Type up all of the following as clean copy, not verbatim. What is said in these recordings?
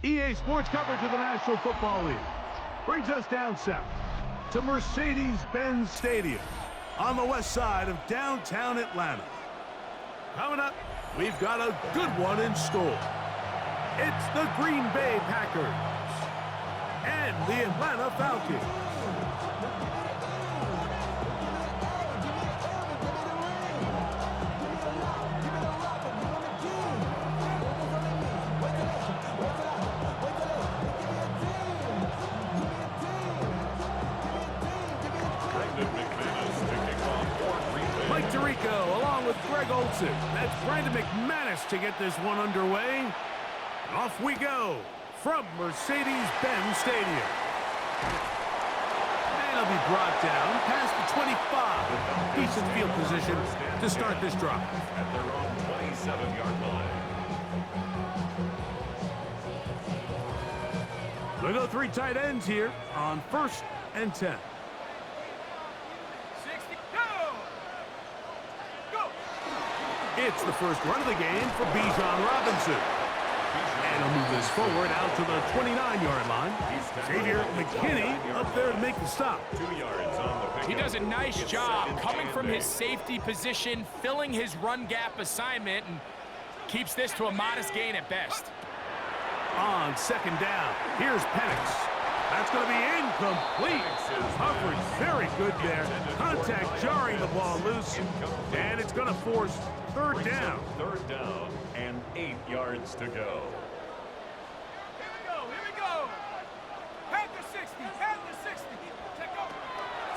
EA Sports coverage of the National Football League brings us down south to Mercedes-Benz Stadium on the west side of downtown Atlanta. Coming up, we've got a good one in store. It's the Green Bay Packers and the Atlanta Falcons. Along with Greg Olsen. That's Brandon McManus to get this one underway. And off we go from Mercedes-Benz Stadium. And it'll be brought down past the 25. Decent field position to start this drive. At their own 27-yard line. We'll go three tight ends here on 1st and 10. It's the first run of the game for Bijan Robinson. And he'll move this forward out to the 29-yard line. Xavier McKinney up there to make the stop. 2 yards on the pickup. He does a nice job coming from his safety position, filling his run gap assignment, and keeps this to a modest gain at best. On 2nd down, here's Penix. That's going to be incomplete. Coverage very good there. Contact jarring the ball loose. And it's going to force 3rd down. 3rd down and 8 yards to go. Here we go. Head to 60, head to 60. Take over.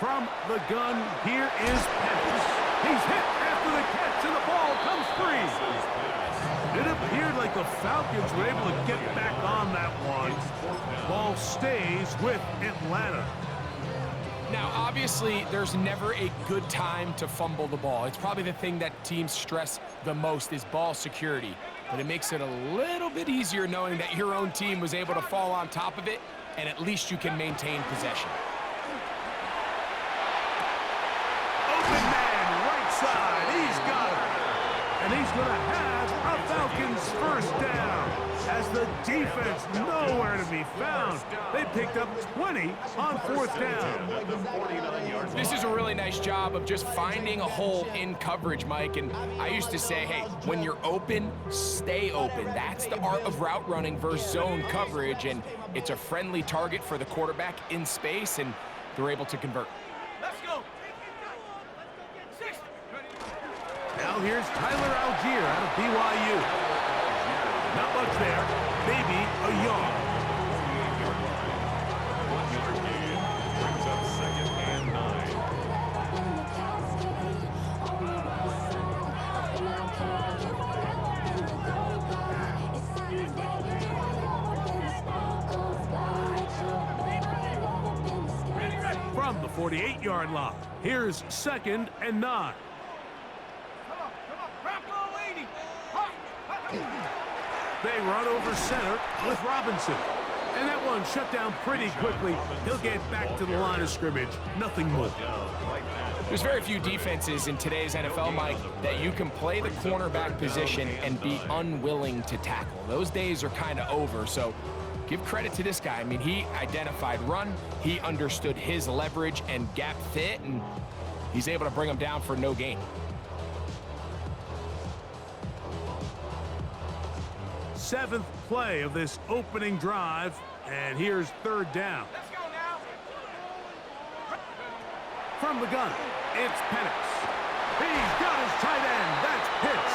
From the gun, here is Penix. He's hit after the catch, and the ball comes free. It appeared like the Falcons were able to get back on that one. Ball stays with Atlanta. Now, obviously, there's never a good time to fumble the ball. It's probably the thing that teams stress the most is ball security. But it makes it a little bit easier knowing that your own team was able to fall on top of it, and at least you can maintain possession. Open man, right side. He's got it. And he's going to have a Falcons 1st down. As the defense nowhere to be found. They picked up 20 on 4th down. This is a really nice job of just finding a hole in coverage, Mike. And I used to say, hey, when you're open, stay open. That's the art of route running versus zone coverage. And it's a friendly target for the quarterback in space, and they're able to convert. Let's go. Now here's Tyler Algier out of BYU. Not much there. Maybe a yard. 1-yard gain brings up 2nd and 9. From the 48-yard line, here's 2nd and 9. They run over center with Robinson. And that one shut down pretty quickly. He'll get back to the line of scrimmage. Nothing more. There's very few defenses in today's NFL, Mike, that you can play the cornerback position and be unwilling to tackle. Those days are kind of over, so give credit to this guy. I mean, he identified run, he understood his leverage and gap fit, and he's able to bring him down for no gain. 7th play of this opening drive, and here's 3rd down. Let's go now. From the gun, it's Penix. He's got his tight end. That's Pitts.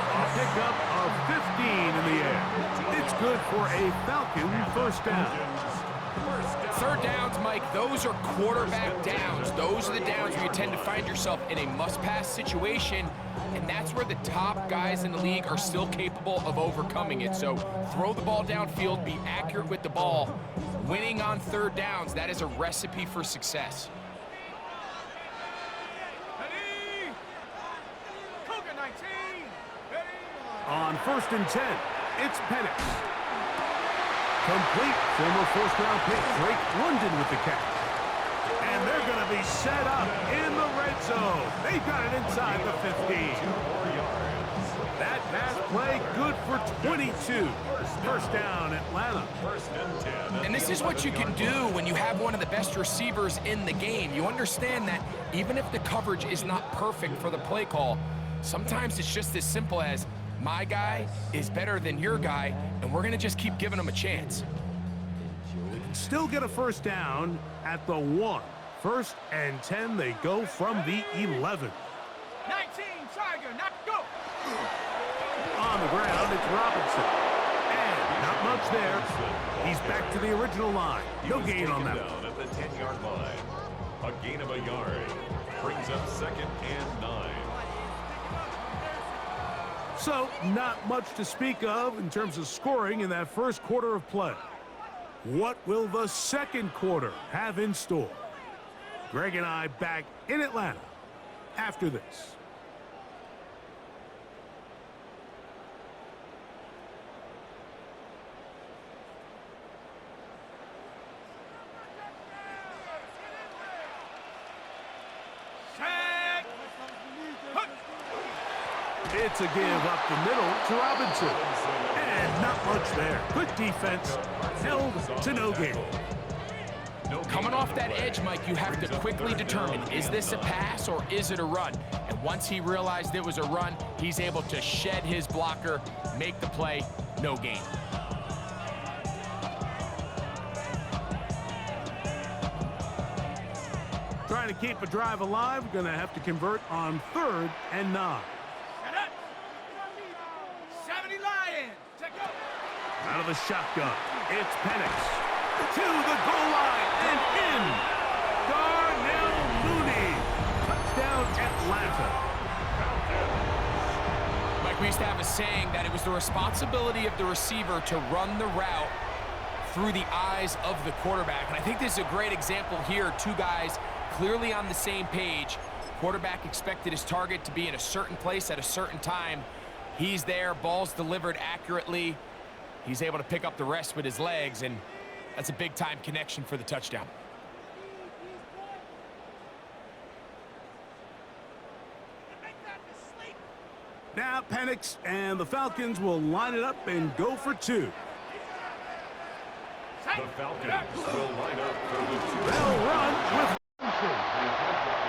A pickup of 15 in the air. It's good for a Falcon 1st down. 3rd downs, Mike, those are quarterback downs. Those are the downs where you tend to find yourself in a must-pass situation, and that's where the top guys in the league are still capable of overcoming it. So throw the ball downfield, be accurate with the ball. Winning on 3rd downs, that is a recipe for success. Ready. Cougar 19. Ready. On 1st and 10, it's Penix. Complete. Former 1st-round pick Drake London with the catch. And they're going to be set up in the red zone. They've got it inside the 15. 4 yards. That pass play good for 22. First down, Atlanta. First and 10. And this is what you can do when you have one of the best receivers in the game. You understand that even if the coverage is not perfect for the play call, sometimes it's just as simple as my guy is better than your guy, and we're going to just keep giving him a chance. Still get a first down at the 1. First and 10, they go from the 11. 19, Tiger, now go. On the ground, it's Robinson. And not much there. He's back to the original line. No gain on that one. Down at the 10-yard line. A gain of a yard. Brings up second and 9. So, not much to speak of in terms of scoring in that first quarter of play. What will the second quarter have in store? Greg and I back in Atlanta after this. Set. Hook. It's a give up the middle to Robinson. And not much there. Good defense. Held to no gain. Coming off that edge, Mike, you have to quickly determine, is this a pass or is it a run? And once he realized it was a run, he's able to shed his blocker, make the play, no gain. Trying to keep a drive alive, going to have to convert on 3rd and 9. Set up. 70 Lions. Take go. Out of the shotgun, it's Penix. To the goal line and in. Darnell Mooney. Touchdown, Atlanta. Mike, we used to have a saying that it was the responsibility of the receiver to run the route through the eyes of the quarterback. And I think this is a great example here. Two guys clearly on the same page. Quarterback expected his target to be in a certain place at a certain time. He's there, ball's delivered accurately. He's able to pick up the rest with his legs, and that's a big-time connection for the touchdown. Now Penix and the Falcons will line it up and go for 2. The Falcons will line up for the 2. They'll run with Robinson.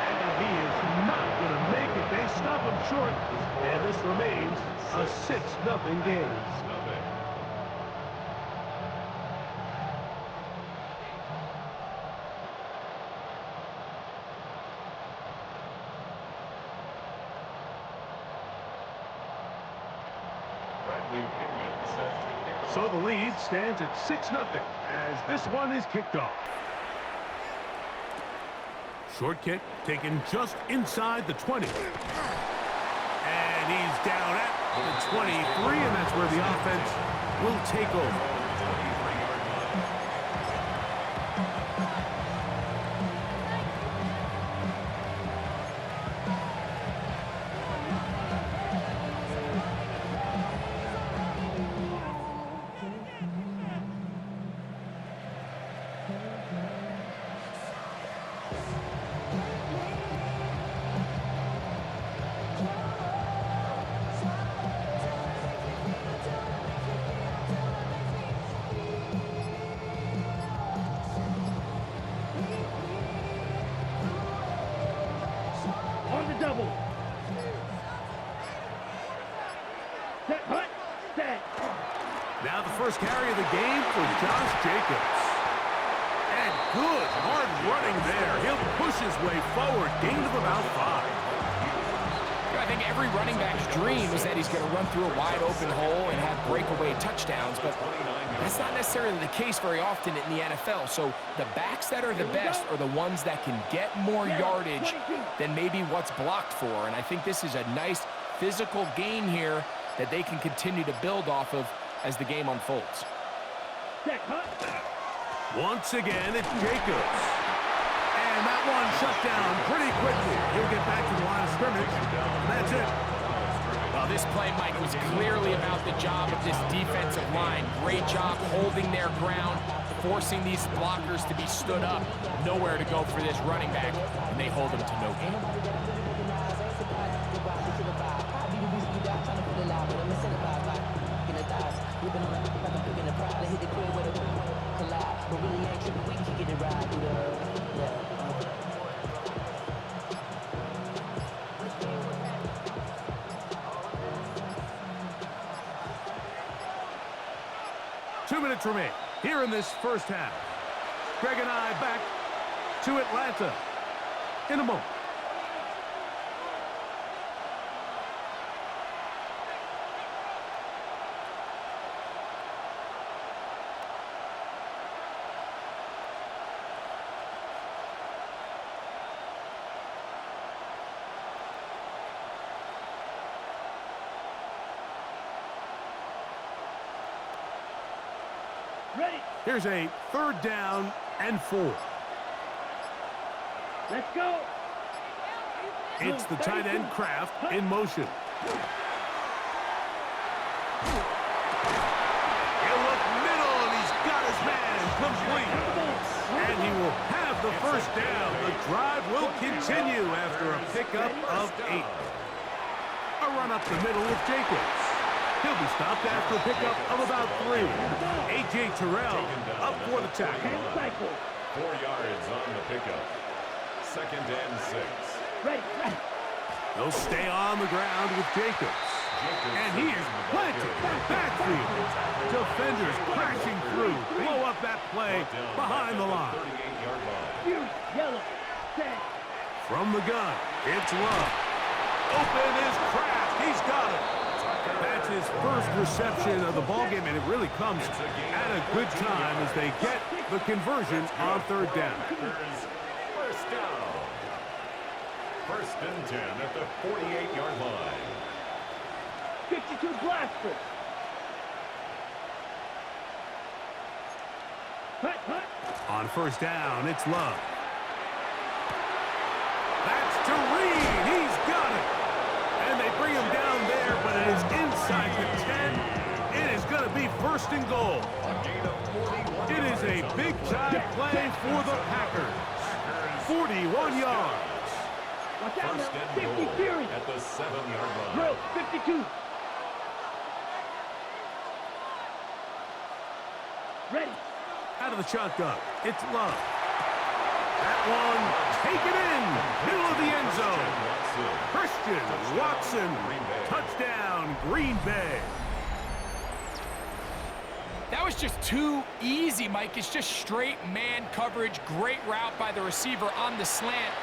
And he is not going to make it. They stop him short. And this remains a 6-0 game. So the lead stands at 6-0 as this one is kicked off. Short kick taken just inside the 20. And he's down at the 23, and that's where the offense will take over. Double. Now the first carry of the game for Josh Jacobs. And good hard running there. He'll push his way forward. Gain of about 5. I think every running back's dream is that he's going to run through a wide open hole and have breakaway touchdowns, but that's not necessarily the case very often in the NFL. So the backs that are the best are the ones that can get more yardage than maybe what's blocked for. And I think this is a nice physical gain here that they can continue to build off of as the game unfolds. Once again, it's Jacobs. And that one shut down pretty quickly. He'll get back to the line of scrimmage. And that's it. Well, this play, Mike, was clearly about the job of this defensive line. Great job holding their ground, forcing these blockers to be stood up. Nowhere to go for this running back, and they hold him to no gain. Two minutes remain here in this first half. Greg and I back to Atlanta in a moment. Ready. Here's a 3rd down and 4. Let's go. It's the tight end Kraft in motion. He'll look middle, and he's got his man complete. And he will have the first down. The drive will continue after a pickup of 8. A run up the middle with Jacobs. He'll be stopped after a pickup of about 3. A.J. Terrell up for the tackle. 4 yards on the pickup. 2nd and 6. Ready. They'll stay on the ground with Jacobs. And he is planted backfield. Defenders crashing through. Blow up that play behind the line. Yellow. Set. From the gun, it's Love. Open is Kraft. He's got it. That's his first reception of the ballgame, and it really comes at a good time as they get the conversion on 3rd down. First down. 1st and 10 at the 48-yard line. 52 blaster. Hut. On 1st down, it's Love. That's to Reed. He's got it. And they bring him down there, but it is inside the 10. It is going to be 1st and goal. It is a big-time play for the Packers. 41 yards. Watch out First now. and 50 goal series. at the 7-yard line. Drill. 52. Ready. Out of the shotgun, it's Love. That one taken in, middle of the end zone. Christian Watson, touchdown, Green Bay. That was just too easy, Mike. It's just straight man coverage. Great route by the receiver on the slant.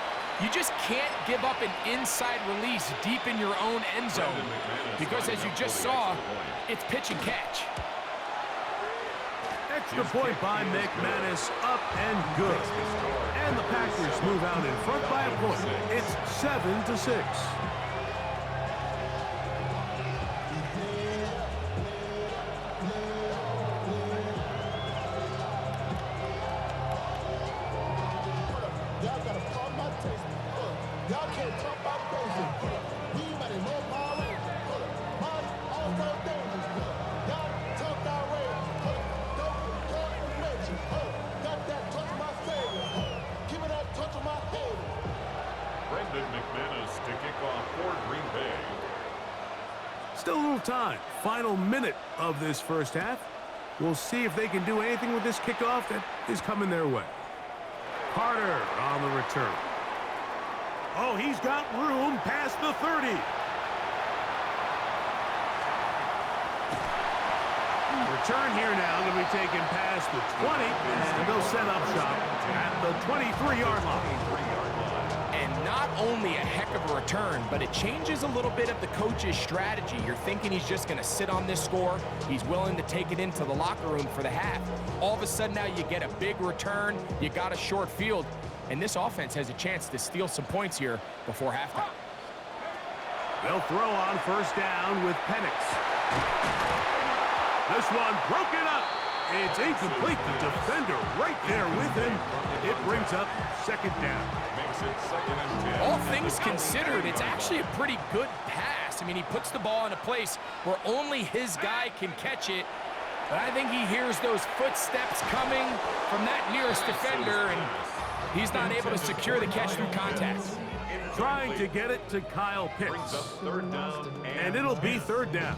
You just can't give up an inside release deep in your own end zone because, as you just saw, it's pitch and catch. Extra point by McManus, up and good. And the Packers move out in front by a point. It's 7-6. Still a little time. Final minute of this first half. We'll see if they can do anything with this kickoff that is coming their way. Carter on the return. Oh, he's got room past the 30. Return here now going to be taken past the 20, and they'll set up shop at the 23-yard line. And not only a heck of a return, but it changes a little bit of the coach's strategy. You're thinking he's just going to sit on this score. He's willing to take it into the locker room for the half. All of a sudden now you get a big return, you got a short field, and this offense has a chance to steal some points here before halftime. They'll throw on first down with Penix. This one broken up. It's incomplete. The defender right there with him. It brings up second down. Makes it 2nd and 10. All things considered, it's actually a pretty good pass. I mean, he puts the ball in a place where only his guy can catch it. But I think he hears those footsteps coming from that nearest defender, and he's not able to secure the catch through contact. Trying to get it to Kyle Pitts. Brings up 3rd down And it'll be 3rd down.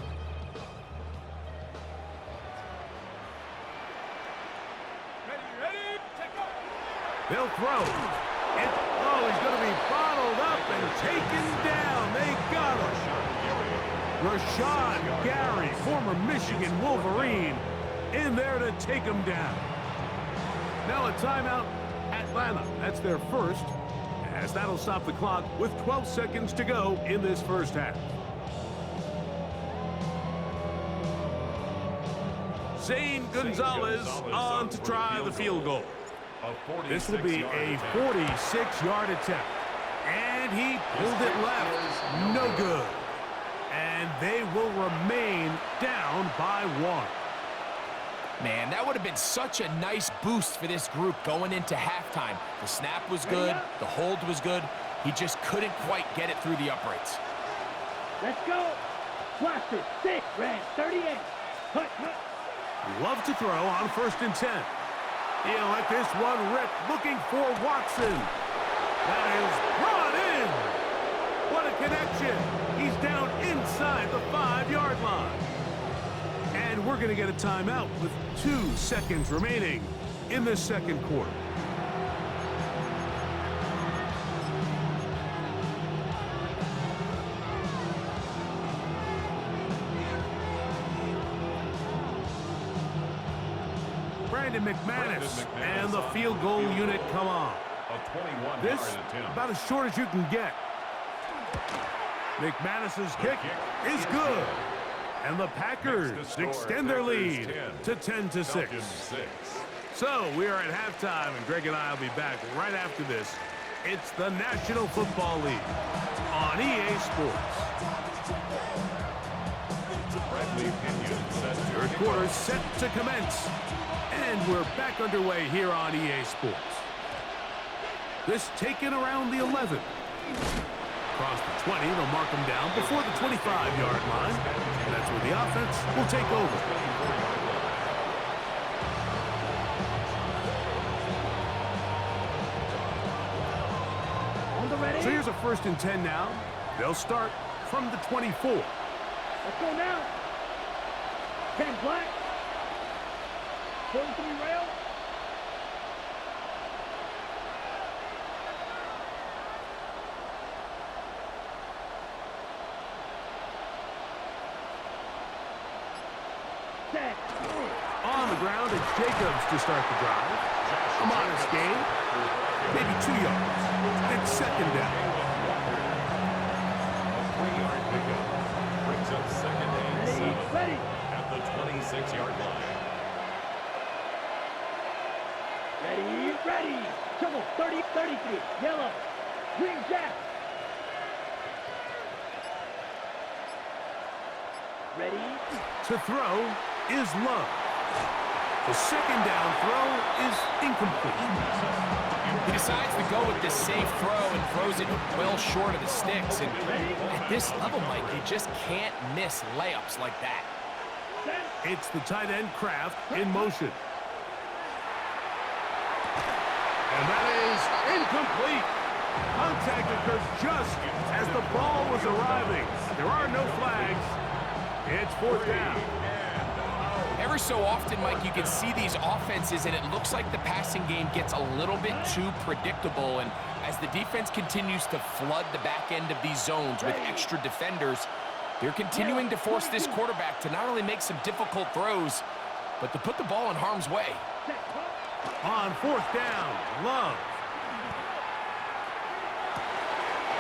They'll throw. Oh, he's going to be bottled up and taken down. They got him. Rashawn Gary, former Michigan Wolverine, in there to take him down. Now a timeout, Atlanta. That's their first, as that'll stop the clock with 12 seconds to go in this first half. Zane Gonzalez on to try the field goal. This will be a 46-yard attempt. And he pulled it left. No good. And they will remain down by 1. Man, that would have been such a nice boost for this group going into halftime. The snap was good. The hold was good. He just couldn't quite get it through the uprights. Let's go. Blaster, 6, red, 38. Hut. Love to throw on 1st and 10. He'll let this one rip, looking for Watson. That is brought in. What a connection. He's down inside the 5-yard line. And we're going to get a timeout with 2 seconds remaining in the second quarter. McManus and the field goal unit come on. This about as short as you can get. McManus's kick is good. And the Packers extend their lead to 10-6. So we are at halftime, and Greg and I will be back right after this. It's the National Football League on EA Sports. Third quarter set to commence. And we're back underway here on EA Sports. This taken around the 11. Across the 20, they'll mark them down before the 25-yard line. And that's where the offense will take over. So here's a 1st and 10 now. They'll start from the 24. Let's go now. 10 black. 43 rail. Set. On the ground, it's Jacobs to start the drive. A modest gain. Maybe 2 yards. It's 2nd down. A 3-yard pickup brings up 2nd and 7 Ready. at the 26-yard line. Ready. Trouble, 30, 33. Yellow. Green jack. Ready. To throw is Love. The 2nd down throw is incomplete. He decides to go with this safe throw and throws it well short of the sticks. And at this level, Mike, you just can't miss layups like that. It's the tight end Kraft in motion. And that is incomplete. Contact occurs just as the ball was arriving. There are no flags. It's 4th down. Every so often, Mike, you can see these offenses, and it looks like the passing game gets a little bit too predictable. And as the defense continues to flood the back end of these zones with extra defenders, they're continuing to force this quarterback to not only make some difficult throws, but to put the ball in harm's way. On 4th down, Love.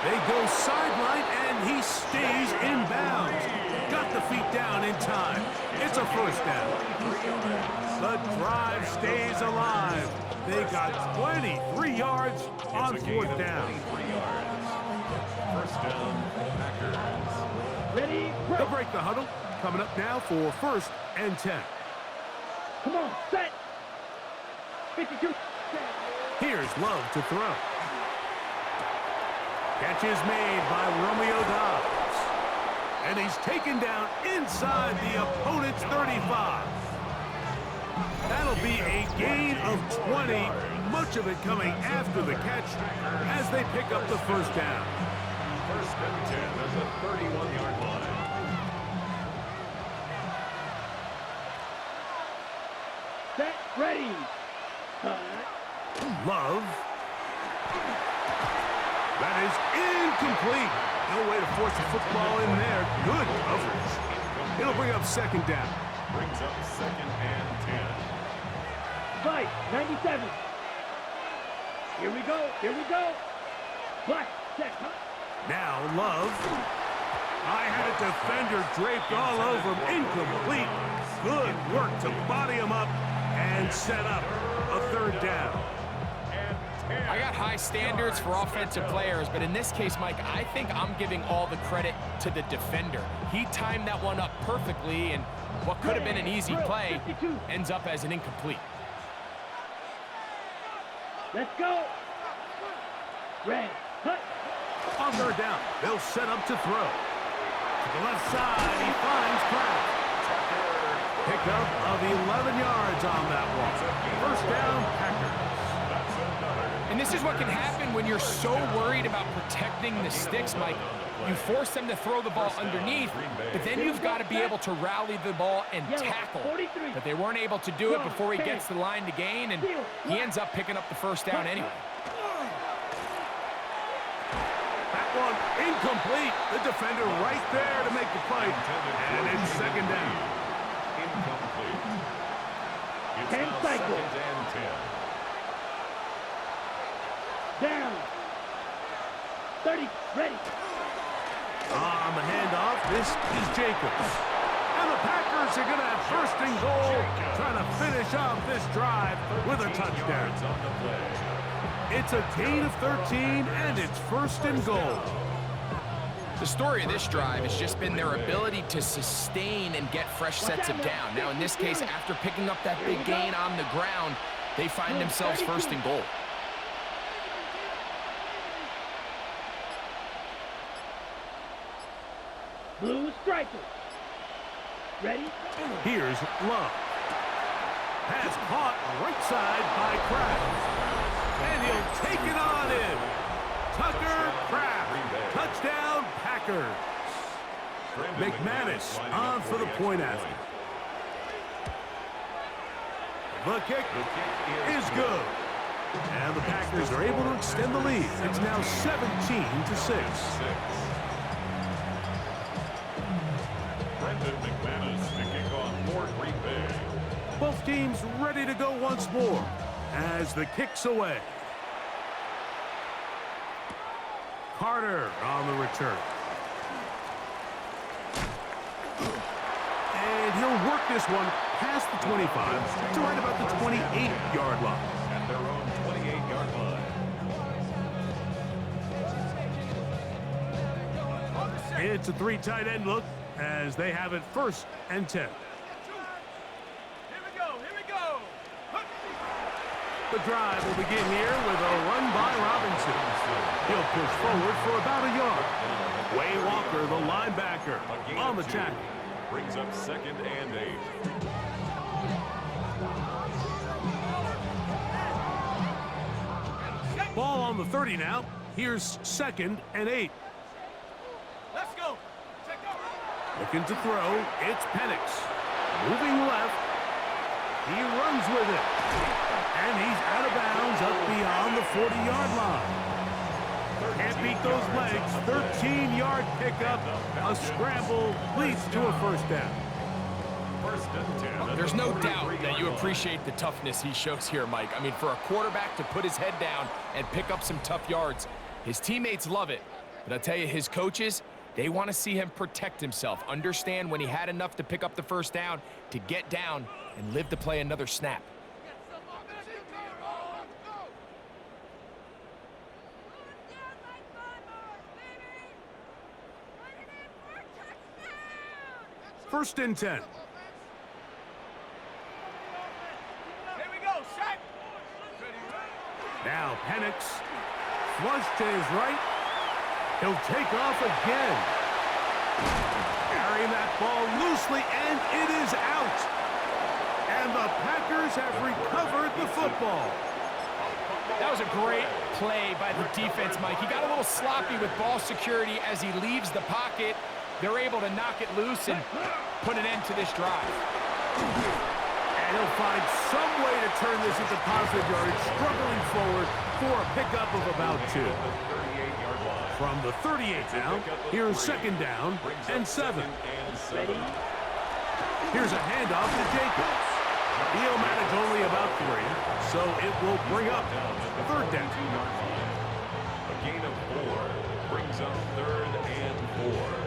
They go sideline, and he stays in bounds. Got the feet down in time. It's a 1st down. The drive stays alive. They got 23 yards on 4th down. 1st down, Packers. Ready. They'll break the huddle. Coming up now for 1st and 10. Come on, set. 52. Here's Love to throw. Catch is made by Romeo Dobbs. And he's taken down inside the opponent's 35. That'll be a gain of 20, much of it coming after the catch as they pick up the 1st down. 1st and 10 at the 31-yard line. Set, ready. Love. That is incomplete. No way to force the football in there. Good coverage. It'll bring up second down. Brings up second and 10. Fight, 97. Here we go, here we go. Black, set, huh? Now Love. I had a defender draped all over him. Incomplete. Good work to body him up and set up a third down. I got high standards for offensive players, but in this case, Mike, I think I'm giving all the credit to the defender. He timed that one up perfectly, and what could have been an easy play ends up as an incomplete. Let's go. Red, cut. On third down, they'll set up to throw. To the left side, he finds Kraft. Pickup of 11 yards on that one. First down, Packers. And this is what can happen when you're so worried about protecting the sticks, Mike. You force them to throw the ball underneath, but then you've got to be able to rally the ball and tackle. But they weren't able to do it before he gets the line to gain, and he ends up picking up the first down anyway. That one incomplete. The defender right there to make the play, and it's second down. Incomplete. It's 10 now cycles. second and 10. Down. 30, ready. On the handoff, this is Jacobs. And the Packers are going to have first and goal, trying to finish off this drive with a touchdown. On the play. It's a gain of 13, and it's first and goal. The story of this drive has just been their ability to sustain and get fresh sets of down. Now, in this case, after picking up that big gain on the ground, they find themselves first and goal. Blue striker. Ready? Here's Love. Pass caught right side by Kraft. And he'll take it on in. Tucker Kraft. Touchdown, Packers. McManus on for the point after. The kick is good. And the Packers are able to extend the lead. It's now 17-6. McManus to kick off for Green Bay. Both teams ready to go once more as the kick's away. Carter on the return. And he'll work this one past the 25 to right about the 28-yard line. At their own 28-yard line. It's a three tight end look as they have it first and 10. Here we go, here we go. The drive will begin here with a run by Robinson. He'll push forward for about a yard. Way Walker, the linebacker, on the tackle. Brings up second and 8. Ball on the 30 now. Here's second and 8. Let's go. Check out. Looking to throw. It's Penix. Moving left. He runs with it. And he's out of bounds up beyond the 40-yard line. Can't beat those legs. 13-yard pickup. A scramble leads to a first down. First and 10. There's no doubt that you appreciate the toughness he shows here, Mike. I mean, for a quarterback to put his head down and pick up some tough yards, his teammates love it. But I'll tell you, his coaches, they want to see him protect himself, understand when he had enough to pick up the first down, to get down and live to play another snap. First and 10. Here we go, Shaq. Now Penix. Flush to his right. He'll take off again. Carrying that ball loosely, and it is out. And the Packers have recovered the football. That was a great play by the defense, Mike. He got a little sloppy with ball security as he leaves the pocket. They're able to knock it loose and put an end to this drive. And They'll find some way to turn this into positive yardage, struggling forward for a pickup of about 2. From the 38 now, here's second down and 7. Ready? Here's a handoff to Jacobs. He'll manage only about 3, so it will bring up third down. A gain of 4 brings up third and 4.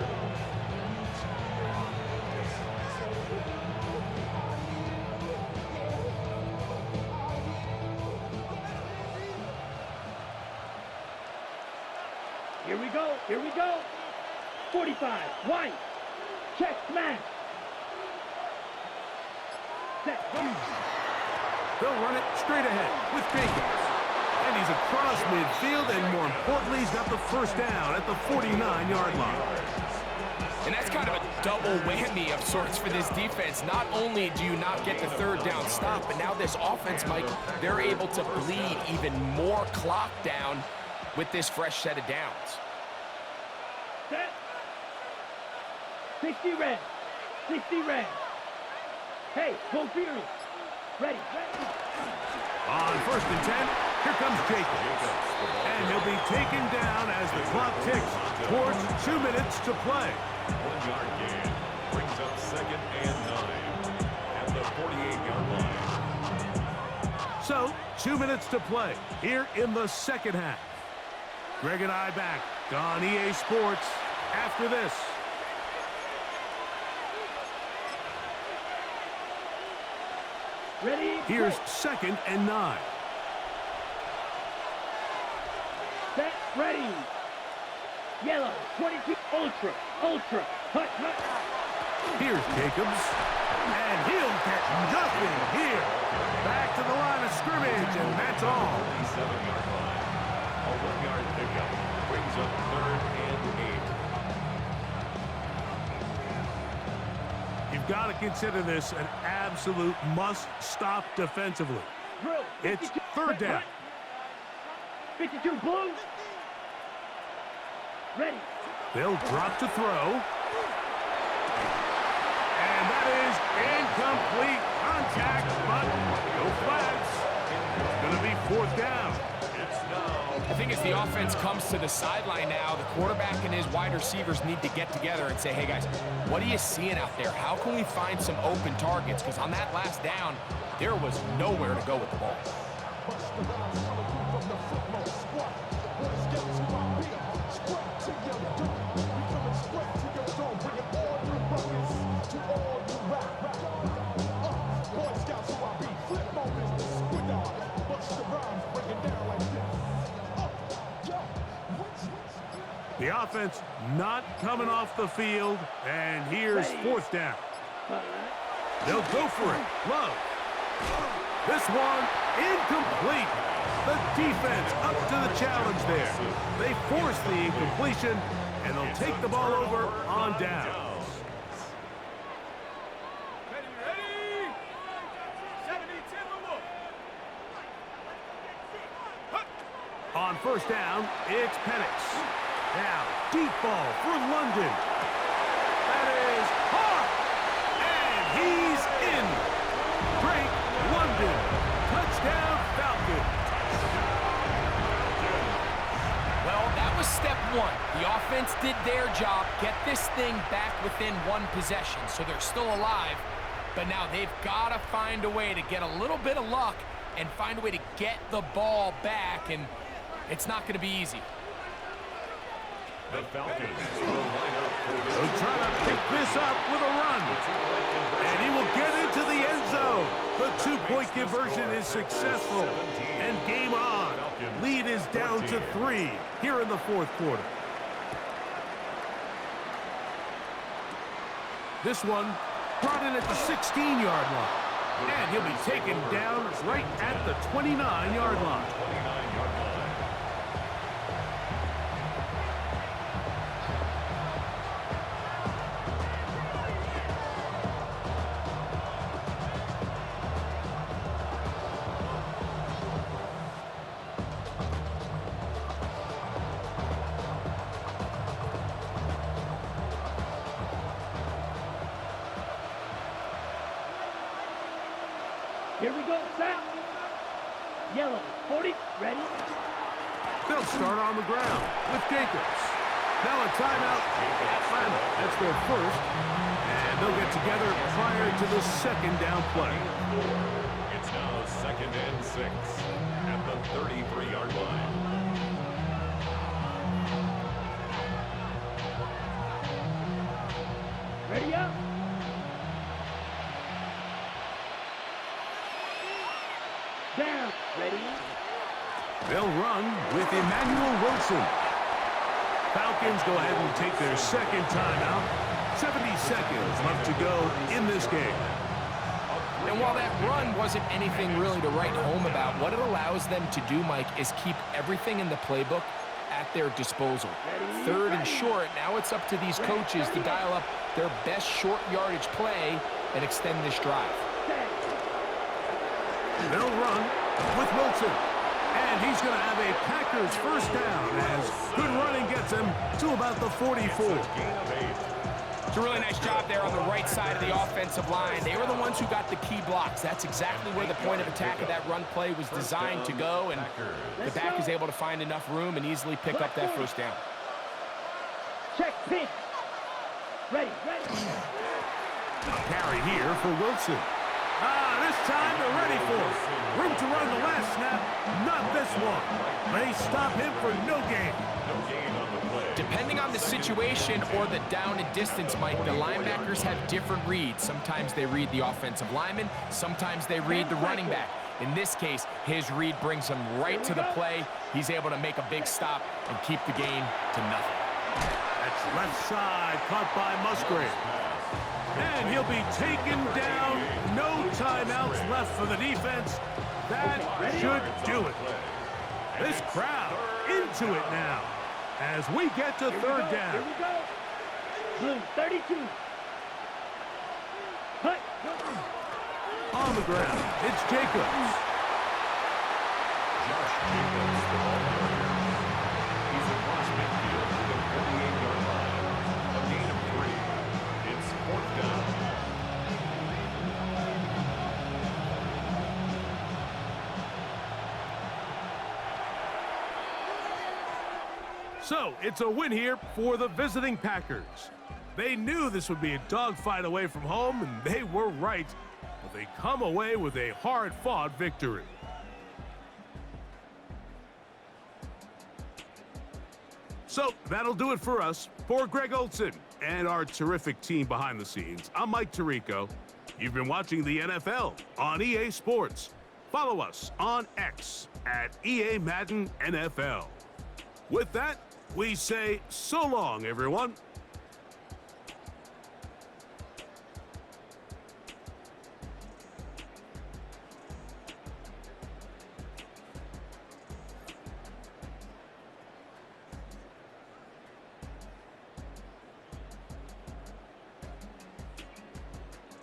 Here we go. Here we go. 45. White. Check smash. Set. They'll run it straight ahead with Jacobs. And he's across midfield, and more importantly, he's got the first down at the 49-yard line. And that's kind of a double whammy of sorts for this defense. Not only do you not get the third down stop, but now this offense, Mike, they're able to bleed even more clock down with this fresh set of downs. Set. 60 red. 60 red. Hey, go Fury. Ready. On first and 10, here comes Jacobs. And he'll be taken down as the clock ticks towards 2 minutes to play. 1 yard gain brings up second and 9 at the 48-yard line. So, 2 minutes to play here in the second half. Greg and I back on EA Sports after this. Ready? Here's second and 9. Set. Ready. Yellow. 22. Ultra. Ultra. Hut. Hut. Here's Jacobs. And he'll get nothing here. Back to the line of scrimmage, and that's all. 7-yard line. A 1-yard pickup brings up third and 8. You've got to consider this an absolute must-stop defensively. Drill. It's third down. 52 blue. Ready. They'll drop to throw. And that is incomplete contact, but no flags. It's going to be fourth down. I think as the offense comes to the sideline now, the quarterback and his wide receivers need to get together and say, hey guys, what are you seeing out there? How can we find some open targets? Because on that last down, there was nowhere to go with the ball. The offense not coming off the field, and here's fourth down. They'll go for it. Love. This one incomplete. The defense up to the challenge there. They force the incompletion, and they'll take the ball over on downs. Ready? 70-10 look. On first down, it's Penix. Now, deep ball for London. That is hard. And he's in. Drake London. Touchdown, Falcons. Well, that was step one. The offense did their job, get this thing back within one possession, so they're still alive. But now they've got to find a way to get a little bit of luck and find a way to get the ball back, and it's not going to be easy. The Falcons will line up for They'll try to pick this up with a run. And he will get into the end zone. The two-point conversion is successful. And game on. Lead is down to 3 here in the fourth quarter. This one brought in at the 16-yard line. And he'll be taken down right at the 29-yard line. 29-yard line. Here we go. Snap. Yellow. 40. Ready. They'll start on the ground with Jacobs. Now a timeout. Atlanta. That's their first. And they'll get together prior to the second down play. It's now 2nd and 6 at the 33-yard line. Ready up. Down. Ready. They'll run with Emmanuel Wilson. Falcons go ahead and take their second timeout. 70 seconds left to go in this game. And while that run wasn't anything really to write home about, what it allows them to do, Mike, is keep everything in the playbook at their disposal. 3rd and short, now it's up to these coaches to dial up their best short yardage play and extend this drive. They'll run with Wilson. And he's going to have a Packers first down as good running gets him to about the 44. It's a really nice job there on the right side of the offensive line. They were the ones who got the key blocks. That's exactly where the point of attack of that run play was designed to go, and the back is able to find enough room and easily pick up that first down. Check pitch. Ready. A carry here for Wilson. This time they're ready for it. Room to run the last snap. Not this one. They stop him for no gain. Depending on the situation or the down and distance, Mike, the linebackers have different reads. Sometimes they read the offensive lineman. Sometimes they read the running back. In this case, his read brings him right to the play. He's able to make a big stop and keep the gain to nothing. That's left side, caught by Musgrave. And he'll be taken down. No timeouts left for the defense. That should do it. This crowd into it now as we get to third down. Here we go. Blue 32. Hut. On the ground, it's Jacobs. Josh Jacobs, the ball carrier. He's across midfield to the 48-yard line. A gain of 3. It's 4th down. So, it's a win here for the visiting Packers. They knew this would be a dogfight away from home, and they were right. But they come away with a hard-fought victory. So, that'll do it for us. For Greg Olson and our terrific team behind the scenes, I'm Mike Tirico. You've been watching the NFL on EA Sports. Follow us on X at EA Madden NFL. With that, we say so long, everyone.